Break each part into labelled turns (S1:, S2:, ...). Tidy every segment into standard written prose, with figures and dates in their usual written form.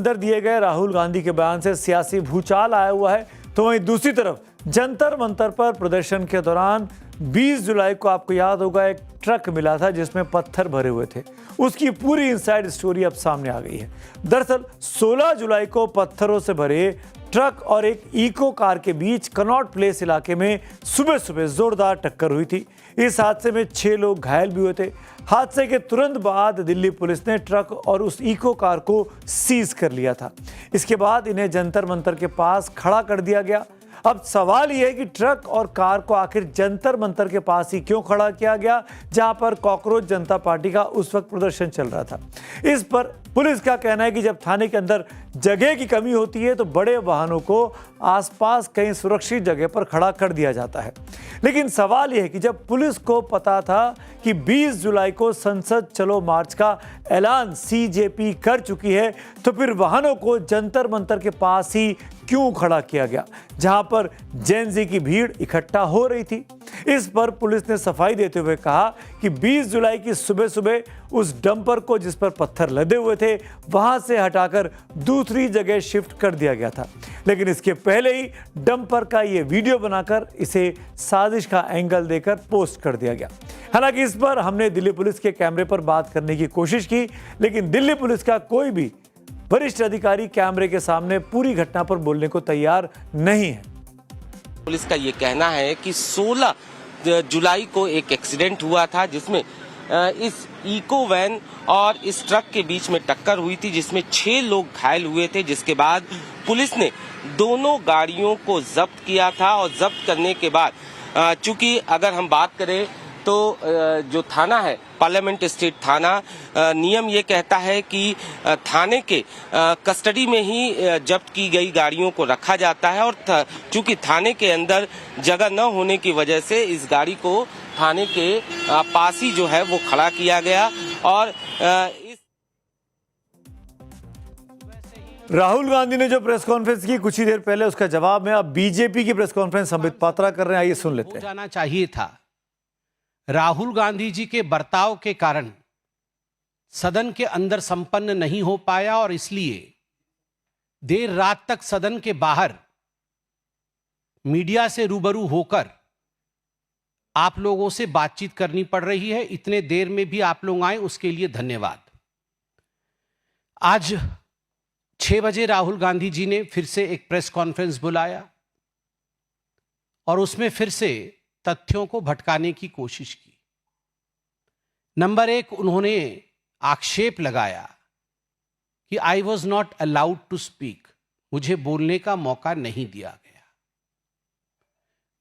S1: अंदर दिए गए राहुल गांधी के बयान से सियासी भूचाल आया हुआ है, तो वहीं दूसरी तरफ जंतर मंतर पर प्रदर्शन के दौरान 20 जुलाई को आपको याद होगा एक ट्रक मिला था जिसमें पत्थर भरे हुए थे। उसकी पूरी इनसाइड स्टोरी अब सामने आ गई है। दरअसल 16 जुलाई को पत्थरों से भरे ट्रक और एक इको कार के बीच कनॉट प्लेस इलाके में सुबह सुबह जोरदार टक्कर हुई थी। इस हादसे में 6 लोग घायल भी हुए थे। हादसे के तुरंत बाद दिल्ली पुलिस ने ट्रक और उस इको कार को सीज कर लिया था। इसके बाद इन्हें जंतर मंतर के पास खड़ा कर दिया गया। अब सवाल यह है कि ट्रक और कार को आखिर जंतर मंतर के पास ही क्यों खड़ा किया गया, जहां पर कॉकरोच जनता पार्टी का उस वक्त प्रदर्शन चल रहा था। इस पर पुलिस का कहना है कि जब थाने के अंदर जगह की कमी होती है तो बड़े वाहनों को आसपास कहीं सुरक्षित जगह पर खड़ा कर दिया जाता है। लेकिन सवाल यह है कि जब पुलिस को पता था कि 20 जुलाई को संसद चलो मार्च का ऐलान सीजेपी कर चुकी है, तो फिर वाहनों को जंतर मंतर के पास ही क्यों खड़ा किया गया, जहां पर जेन-ज़ी की भीड़ इकट्ठा हो रही थी। इस पर पुलिस ने सफाई देते हुए कहा कि 20 जुलाई की सुबह सुबह उस डंपर को जिस पर पत्थर लदे हुए थे वहां से हटाकर दूसरी जगह शिफ्ट कर दिया गया था। लेकिन इसके पहले ही डंपर का ये वीडियो बनाकर इसे साजिश का एंगल देकर पोस्ट कर दिया गया। हालांकि इस पर हमने दिल्ली पुलिस के कैमरे पर बात करने की कोशिश की, लेकिन दिल्ली पुलिस का कोई भी वरिष्ठ अधिकारी कैमरे के सामने पूरी घटना पर बोलने को तैयार नहीं है।
S2: पुलिस का ये कहना है कि 16 जुलाई को एक एक्सीडेंट हुआ था जिसमें इस इको वैन और इस ट्रक के बीच में टक्कर हुई थी, जिसमें 6 लोग घायल हुए थे। जिसके बाद पुलिस ने दोनों गाड़ियों को जब्त किया था और जब्त करने के बाद चूंकि अगर हम बात करें तो जो थाना है पार्लियामेंट स्टेट थाना, नियम ये कहता है कि थाने के कस्टडी में ही जब्त की गई गाड़ियों को रखा जाता है। और चूंकि थाने के अंदर जगह न होने की वजह से इस गाड़ी को थाने के पास ही जो है वो खड़ा किया गया। और
S1: राहुल गांधी ने जो प्रेस कॉन्फ्रेंस की कुछ ही देर पहले, उसका जवाब में अब बीजेपी की प्रेस कॉन्फ्रेंस संबित पात्रा कर रहे हैं। आइए सुन लेते हैं।
S3: जाना चाहिए था। राहुल गांधी जी के बर्ताव के कारण सदन के अंदर संपन्न नहीं हो पाया और इसलिए देर रात तक सदन के बाहर मीडिया से रूबरू होकर आप लोगों से बातचीत करनी पड़ रही है। इतने देर में भी आप लोग आए, उसके लिए धन्यवाद। आज 6 बजे राहुल गांधी जी ने फिर से एक प्रेस कॉन्फ्रेंस बुलाया और उसमें फिर से तथ्यों को भटकाने की कोशिश की। नंबर 1, उन्होंने आक्षेप लगाया कि I was not allowed to speak, मुझे बोलने का मौका नहीं दिया गया।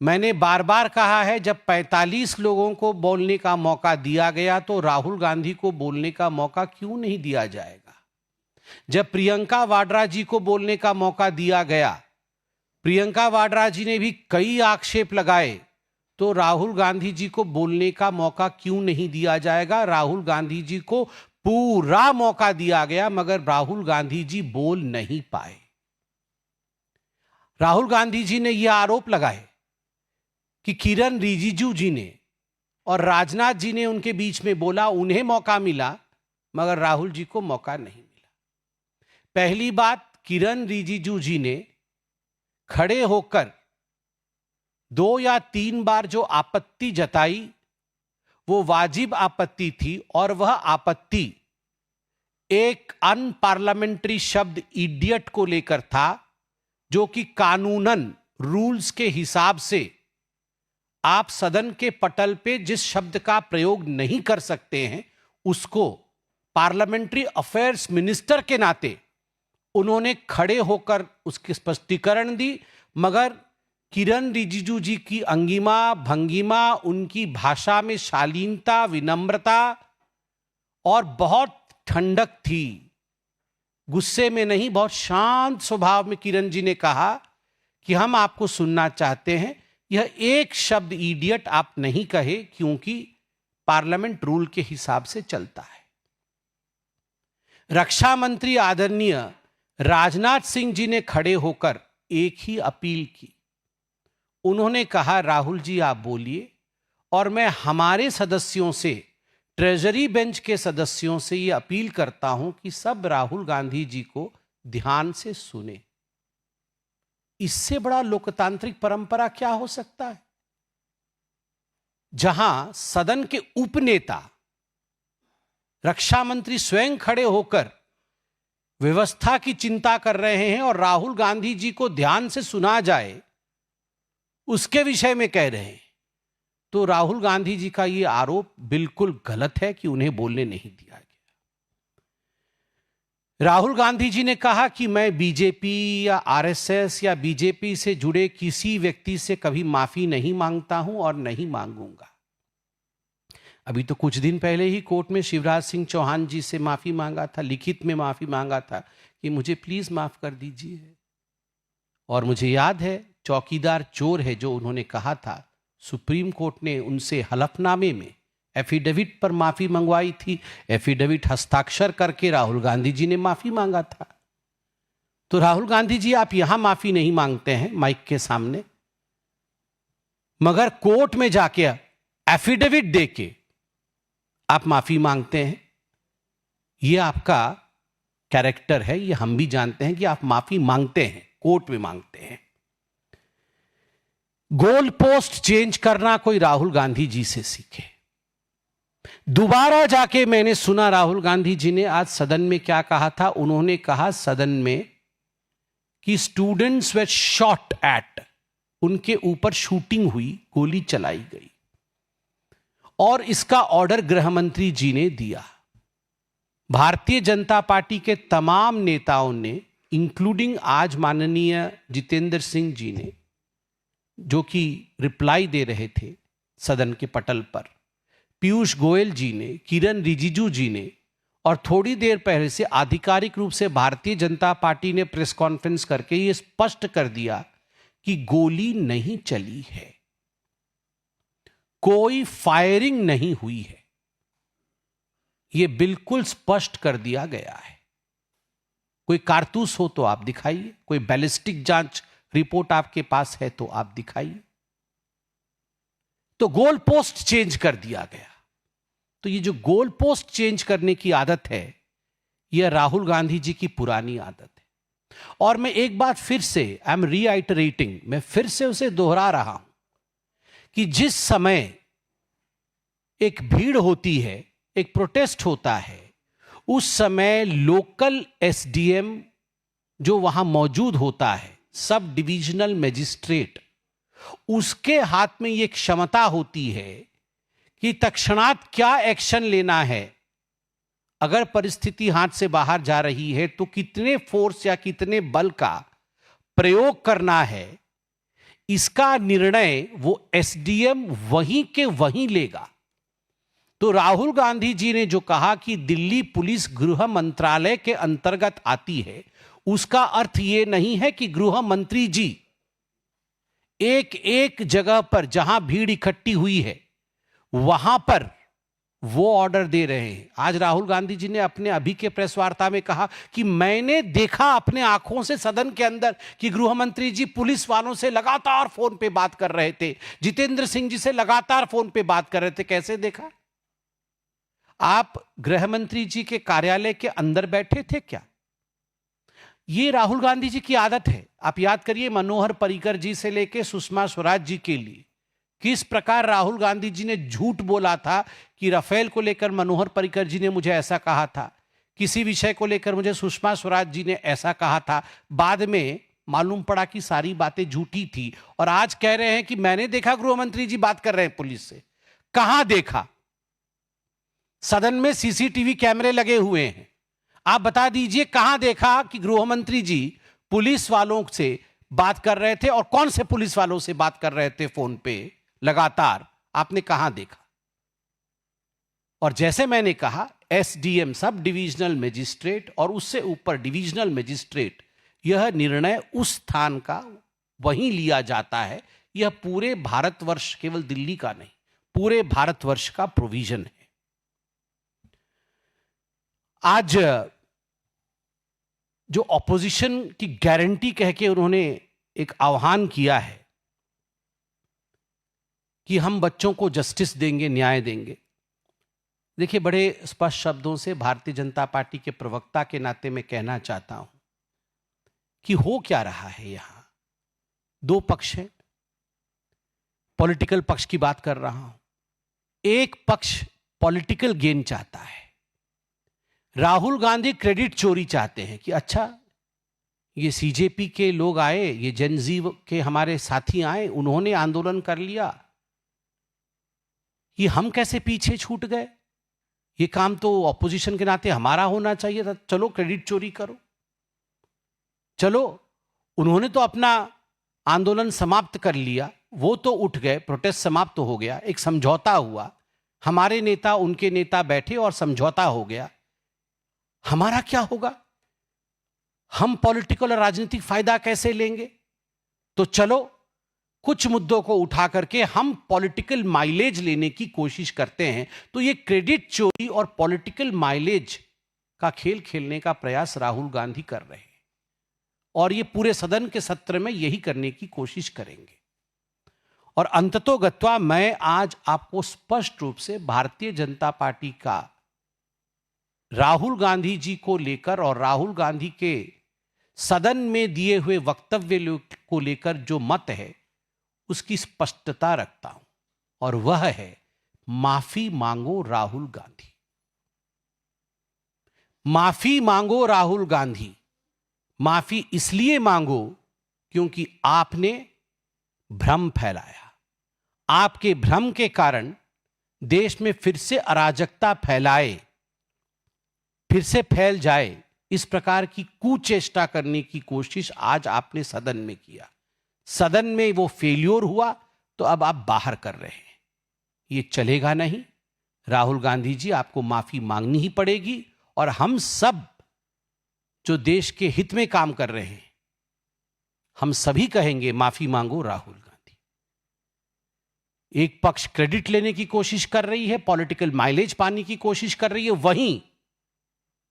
S3: मैंने बार बार कहा है, जब 45 लोगों को बोलने का मौका दिया गया तो राहुल गांधी को बोलने का मौका क्यों नहीं दिया जाएगा। जब प्रियंका वाड्रा जी को बोलने का मौका दिया गया, प्रियंका वाड्रा जी ने भी कई आक्षेप लगाए, तो राहुल गांधी जी को बोलने का मौका क्यों नहीं दिया जाएगा। राहुल गांधी जी को पूरा मौका दिया गया मगर राहुल गांधी जी बोल नहीं पाए। राहुल गांधी जी ने यह आरोप लगाए कि किरण रिजिजू जी ने और राजनाथ जी ने उनके बीच में बोला, उन्हें मौका मिला मगर राहुल जी को मौका नहीं मिला। पहली बात, किरण रिजिजू जी ने खड़े होकर 2 या 3 बार जो आपत्ति जताई वो वाजिब आपत्ति थी और वह आपत्ति एक अनपार्लियामेंट्री शब्द इडियट को लेकर था, जो कि कानूनन रूल्स के हिसाब से आप सदन के पटल पे जिस शब्द का प्रयोग नहीं कर सकते हैं उसको पार्लियामेंट्री अफेयर्स मिनिस्टर के नाते उन्होंने खड़े होकर उसकी स्पष्टीकरण दी। मगर किरण रिजिजू जी की अंगिमा भंगिमा, उनकी भाषा में शालीनता, विनम्रता और बहुत ठंडक थी। गुस्से में नहीं, बहुत शांत स्वभाव में किरण जी ने कहा कि हम आपको सुनना चाहते हैं, यह एक शब्द इडियट आप नहीं कहे क्योंकि पार्लियामेंट रूल के हिसाब से चलता है। रक्षा मंत्री आदरणीय राजनाथ सिंह जी ने खड़े होकर एक ही अपील की। उन्होंने कहा, राहुल जी आप बोलिए, और मैं हमारे सदस्यों से, ट्रेजरी बेंच के सदस्यों से ये अपील करता हूं कि सब राहुल गांधी जी को ध्यान से सुने। इससे बड़ा लोकतांत्रिक परंपरा क्या हो सकता है, जहां सदन के उपनेता रक्षा मंत्री स्वयं खड़े होकर व्यवस्था की चिंता कर रहे हैं और राहुल गांधी जी को ध्यान से सुना जाए उसके विषय में कह रहे हैं। तो राहुल गांधी जी का यह आरोप बिल्कुल गलत है कि उन्हें बोलने नहीं दिया गया। राहुल गांधी जी ने कहा कि मैं बीजेपी या आरएसएस या बीजेपी से जुड़े किसी व्यक्ति से कभी माफी नहीं मांगता हूं और नहीं मांगूंगा। अभी तो कुछ दिन पहले ही कोर्ट में शिवराज सिंह चौहान जी से माफी मांगा था, लिखित में माफी मांगा था कि मुझे प्लीज माफ कर दीजिए। और मुझे याद है चौकीदार चोर है जो उन्होंने कहा था, सुप्रीम कोर्ट ने उनसे हलफनामे में एफिडेविट पर माफी मंगवाई थी, एफिडेविट हस्ताक्षर करके राहुल गांधी जी ने माफी मांगा था। तो राहुल गांधी जी आप यहां माफी नहीं मांगते हैं माइक के सामने, मगर कोर्ट में जाके एफिडेविट देके आप माफी मांगते हैं। यह आपका कैरेक्टर है, यह हम भी जानते हैं कि आप माफी मांगते हैं, कोर्ट में मांगते हैं। गोल पोस्ट चेंज करना कोई राहुल गांधी जी से सीखे। दोबारा जाके मैंने सुना राहुल गांधी जी ने आज सदन में क्या कहा था। उन्होंने कहा सदन में कि स्टूडेंट्स वर शॉट एट, उनके ऊपर शूटिंग हुई, गोली चलाई गई और इसका ऑर्डर गृह मंत्री जी ने दिया। भारतीय जनता पार्टी के तमाम नेताओं ने, इंक्लूडिंग आज माननीय जितेंद्र सिंह जी ने, जो कि रिप्लाई दे रहे थे सदन के पटल पर, पीयूष गोयल जी ने, किरण रिजिजू जी ने, और थोड़ी देर पहले से आधिकारिक रूप से भारतीय जनता पार्टी ने प्रेस कॉन्फ्रेंस करके यह स्पष्ट कर दिया कि गोली नहीं चली है, कोई फायरिंग नहीं हुई है। यह बिल्कुल स्पष्ट कर दिया गया है। कोई कारतूस हो तो आप दिखाइए, कोई बैलिस्टिक जांच रिपोर्ट आपके पास है तो आप दिखाइए। तो गोल पोस्ट चेंज कर दिया गया। तो ये जो गोल पोस्ट चेंज करने की आदत है, यह राहुल गांधी जी की पुरानी आदत है। और मैं एक बात फिर से, आई एम रीआइटरेटिंग, मैं फिर से उसे दोहरा रहा हूं कि जिस समय एक भीड़ होती है, एक प्रोटेस्ट होता है, उस समय लोकल एसडीएम जो वहां मौजूद होता है, सब डिविजनल मजिस्ट्रेट, उसके हाथ में यह क्षमता होती है कि तत्क्षणात क्या एक्शन लेना है। अगर परिस्थिति हाथ से बाहर जा रही है तो कितने फोर्स या कितने बल का प्रयोग करना है, इसका निर्णय वो एसडीएम वहीं के वहीं लेगा। तो राहुल गांधी जी ने जो कहा कि दिल्ली पुलिस गृह मंत्रालय के अंतर्गत आती है, उसका अर्थ यह नहीं है कि गृह मंत्री जी एक एक जगह पर जहां भीड़ इकट्ठी हुई है वहां पर वो ऑर्डर दे रहे हैं। आज राहुल गांधी जी ने अपने अभी के प्रेस वार्ता में कहा कि मैंने देखा अपने आंखों से सदन के अंदर कि गृह मंत्री जी पुलिस वालों से लगातार फोन पे बात कर रहे थे, जितेंद्र सिंह जी से लगातार फोन पे बात कर रहे थे। कैसे देखा? आप गृह मंत्री जी के कार्यालय के अंदर बैठे थे क्या? ये राहुल गांधी जी की आदत है। आप याद करिए, मनोहर पर्रिकर जी से लेकर सुषमा स्वराज जी के लिए किस प्रकार राहुल गांधी जी ने झूठ बोला था कि राफेल को लेकर मनोहर पर्रिकर जी ने मुझे ऐसा कहा था, किसी विषय को लेकर मुझे सुषमा स्वराज जी ने ऐसा कहा था। बाद में मालूम पड़ा कि सारी बातें झूठी थी और आज कह रहे हैं कि मैंने देखा गृह मंत्री जी बात कर रहे हैं पुलिस से। कहां देखा? सदन में सीसीटीवी कैमरे लगे हुए हैं, आप बता दीजिए कहां देखा कि गृह मंत्री जी पुलिस वालों से बात कर रहे थे और कौन से पुलिस वालों से बात कर रहे थे फोन पे लगातार? आपने कहां देखा? और जैसे मैंने कहा, एसडीएम सब डिविजनल मजिस्ट्रेट और उससे ऊपर डिविजनल मजिस्ट्रेट, यह निर्णय उस स्थान का वहीं लिया जाता है। यह पूरे भारतवर्ष, केवल दिल्ली का नहीं, पूरे भारतवर्ष का प्रोविजन है। आज जो ऑपोजिशन की गारंटी कह के उन्होंने एक आह्वान किया है कि हम बच्चों को जस्टिस देंगे, न्याय देंगे। देखिए, बड़े स्पष्ट शब्दों से भारतीय जनता पार्टी के प्रवक्ता के नाते मैं कहना चाहता हूं कि हो क्या रहा है यहां। दो पक्ष हैं, पॉलिटिकल पक्ष की बात कर रहा हूं। एक पक्ष पॉलिटिकल गेन चाहता है। राहुल गांधी क्रेडिट चोरी चाहते हैं कि अच्छा, ये सीजेपी के लोग आए, ये जेनजी के हमारे साथी आए, उन्होंने आंदोलन कर लिया, ये हम कैसे पीछे छूट गए, ये काम तो ऑपोजिशन के नाते हमारा होना चाहिए था, चलो क्रेडिट चोरी करो। चलो, उन्होंने तो अपना आंदोलन समाप्त कर लिया, वो तो उठ गए, प्रोटेस्ट समाप्त हो गया, एक समझौता हुआ, हमारे नेता उनके नेता बैठे और समझौता हो गया। हमारा क्या होगा? हम पॉलिटिकल और राजनीतिक फायदा कैसे लेंगे? तो चलो, कुछ मुद्दों को उठा करके हम पॉलिटिकल माइलेज लेने की कोशिश करते हैं। तो ये क्रेडिट चोरी और पॉलिटिकल माइलेज का खेल खेलने का प्रयास राहुल गांधी कर रहे हैं, और ये पूरे सदन के सत्र में यही करने की कोशिश करेंगे। और अंततोगत्वा मैं आज आपको स्पष्ट रूप से भारतीय जनता पार्टी का राहुल गांधी जी को लेकर और राहुल गांधी के सदन में दिए हुए वक्तव्य को लेकर जो मत है, उसकी स्पष्टता रखता हूं, और वह है माफी मांगो राहुल गांधी। माफी मांगो राहुल गांधी। माफी इसलिए मांगो क्योंकि आपने भ्रम फैलाया। आपके भ्रम के कारण देश में फिर से अराजकता फिर से फैल जाए, इस प्रकार की कुचेष्टा करने की कोशिश आज आपने सदन में किया। सदन में वो फेल्योर हुआ, तो अब आप बाहर कर रहे हैं। ये चलेगा नहीं। राहुल गांधी जी, आपको माफी मांगनी ही पड़ेगी, और हम सब जो देश के हित में काम कर रहे हैं, हम सभी कहेंगे माफी मांगो राहुल गांधी। एक पक्ष क्रेडिट लेने की कोशिश कर रही है, पॉलिटिकल माइलेज पाने की कोशिश कर रही है, वहीं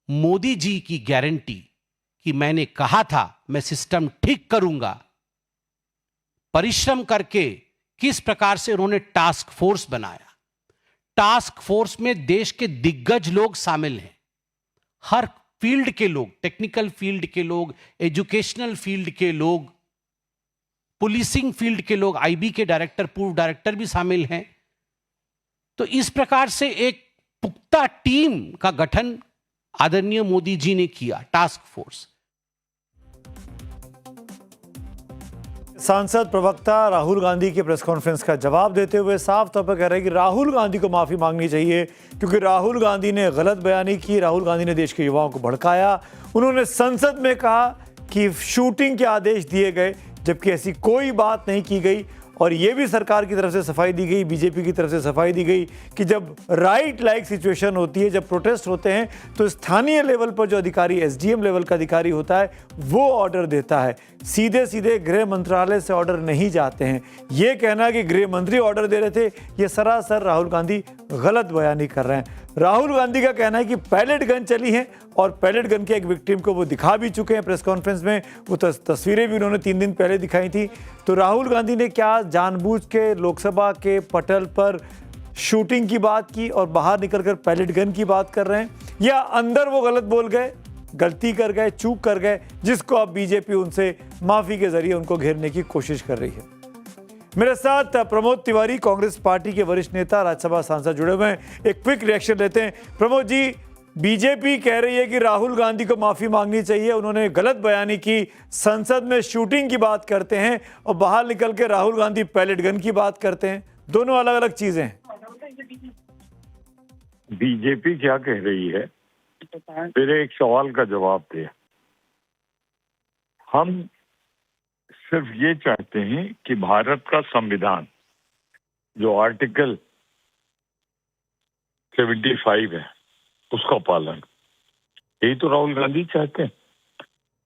S3: मोदी जी की गारंटी कि मैंने कहा था मैं सिस्टम ठीक करूंगा, परिश्रम करके किस प्रकार से उन्होंने टास्क फोर्स बनाया। टास्क फोर्स में देश के दिग्गज लोग शामिल हैं, हर फील्ड के लोग, टेक्निकल फील्ड के लोग, एजुकेशनल फील्ड के लोग, पुलिसिंग फील्ड के लोग, आईबी के डायरेक्टर, पूर्व डायरेक्टर भी शामिल हैं। तो इस प्रकार से एक पुख्ता टीम का गठन आदरणीय मोदी जी ने किया, टास्क फोर्स।
S1: सांसद प्रवक्ता राहुल गांधी के प्रेस कॉन्फ्रेंस का जवाब देते हुए साफ तौर पर कह रहे हैं कि राहुल गांधी को माफी मांगनी चाहिए, क्योंकि राहुल गांधी ने गलत बयानी की, राहुल गांधी ने देश के युवाओं को भड़काया। उन्होंने संसद में कहा कि शूटिंग के आदेश दिए गए, जबकि ऐसी कोई बात नहीं की गई। और ये भी सरकार की तरफ से सफाई दी गई, बीजेपी की तरफ से सफाई दी गई कि जब राइट लाइक सिचुएशन होती है, जब प्रोटेस्ट होते हैं, तो स्थानीय लेवल पर जो अधिकारी, एसडीएम लेवल का अधिकारी होता है, वो ऑर्डर देता है। सीधे सीधे गृह मंत्रालय से ऑर्डर नहीं जाते हैं। ये कहना कि गृह मंत्री ऑर्डर दे रहे थे, ये सरासर राहुल गांधी गलत बयानी कर रहे हैं। राहुल गांधी का कहना है कि पैलेट गन चली है, और पैलेट गन के एक विक्टिम को वो दिखा भी चुके हैं प्रेस कॉन्फ्रेंस में। वो तस्वीरें भी उन्होंने 3 दिन पहले दिखाई थी। तो राहुल गांधी ने क्या जानबूझ के लोकसभा के पटल पर शूटिंग की बात की और बाहर निकलकर पैलेट गन की बात कर रहे हैं, या अंदर वो गलत बोल गए, गलती कर गए, चूक कर गए, जिसको अब बीजेपी उनसे माफी के जरिए उनको घेरने की कोशिश कर रही है। मेरे साथ प्रमोद तिवारी, कांग्रेस पार्टी के वरिष्ठ नेता, राज्यसभा सांसद जुड़े हुए हैं। एक क्विक रिएक्शन लेते हैं। प्रमोद जी, बीजेपी कह रही है कि राहुल गांधी को माफी मांगनी चाहिए, उन्होंने गलत बयानी की, संसद में शूटिंग की बात करते हैं और बाहर निकल के राहुल गांधी पैलेट गन की बात करते हैं। दोनों अलग अलग चीजें हैं।
S4: बीजेपी क्या कह रही है, मेरे एक सवाल का जवाब दे। हम सिर्फ ये चाहते हैं कि भारत का संविधान, जो आर्टिकल 75 है, उसका पालन, यही तो राहुल गांधी चाहते हैं।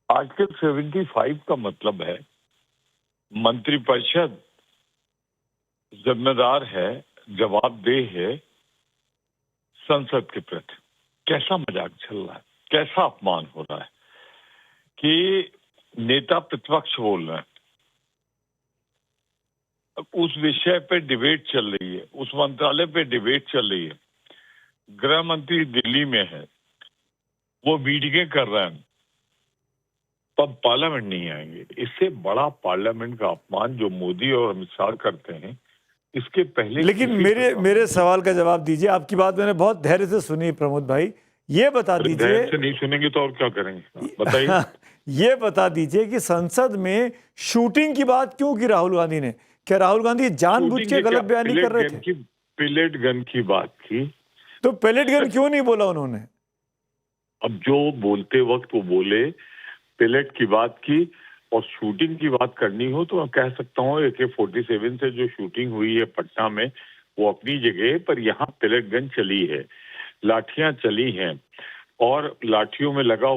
S4: आर्टिकल 75 का मतलब है मंत्रिपरिषद जिम्मेदार है, जवाबदेह है संसद के प्रति। कैसा मजाक चल रहा है, कैसा अपमान हो रहा है कि नेता प्रतिपक्ष बोल रहे हैं, उस विषय पे डिबेट चल रही है, उस मंत्रालय पे डिबेट चल रही है, गृह मंत्री दिल्ली में है, वो मीटिंगें कर रहे हैं, तब पार्लियामेंट नहीं आएंगे। इससे बड़ा पार्लियामेंट का अपमान जो मोदी और अमित शाह करते हैं, इसके पहले
S1: लेकिन मेरे सवाल का जवाब दीजिए। आपकी बात मैंने बहुत धैर्य से सुनी प्रमोद भाई, ये बता दीजिए।
S4: धैर्य से नहीं सुनेंगे तो और क्या करेंगे, बताइए।
S1: ये बता दीजिए कि संसद में शूटिंग की बात क्यों की राहुल गांधी ने? क्या राहुल गांधी जानबूझ के गलत बयानी कर रहे थे?
S4: पेलेट गन की बात की
S1: तो पेलेट गन क्यों नहीं बोला उन्होंने?
S4: अब जो बोलते वक्त वो बोले, पेलेट की बात की और शूटिंग की बात करनी हो तो मैं कह सकता हूँ AK-47 से जो शूटिंग हुई है पटना में वो अपनी जगह, पर यहाँ पेलेट गन चली है, लाठियां चली हैं और लाठियों में लगा